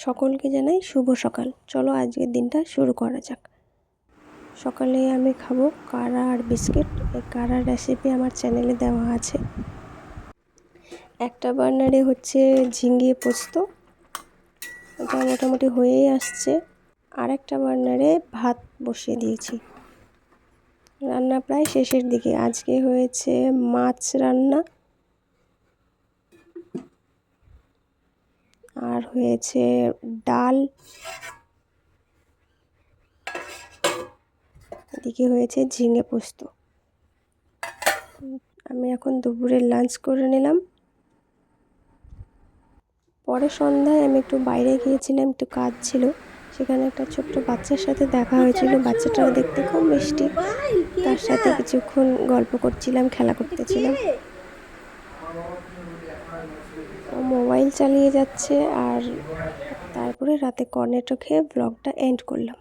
সকলকে জানাই শুভ সকাল। চলো আজকের দিনটা শুরু করা যাক। সকালে আমি খাবো কাড়া আর বিস্কিট। এই কাড়ার রেসিপি আমার চ্যানেলে দেওয়া আছে। একটা বার্নারে হচ্ছে ঝিঙে পোস্ত, এটা মোটামুটি হয়েই আসছে। আর একটা বার্নারে ভাত বসিয়ে দিয়েছি। রান্না প্রায় শেষের দিকে। আজকে হয়েছে মাছ রান্না আর হয়েছে ডাল, এদিকে হয়েছে ঝিঙে পোস্ত। আমি এখন দুপুরের লাঞ্চ করে নিলাম। পরে সন্ধ্যায় আমি একটু বাইরে গিয়েছিলাম, একটু কাজ ছিল। সেখানে একটা ছোট্ট বাচ্চার সাথে দেখা হয়েছিল। বাচ্চাটাও দেখতে খুব মিষ্টি। তার সাথে কিছুক্ষণ গল্প করছিলাম, খেলা করতেছিলাম। ও মোবাইল চালিয়ে যাচ্ছে আর তারপরে রাতে কর্নেটো খেয়ে ব্লগটা এন্ড করলাম।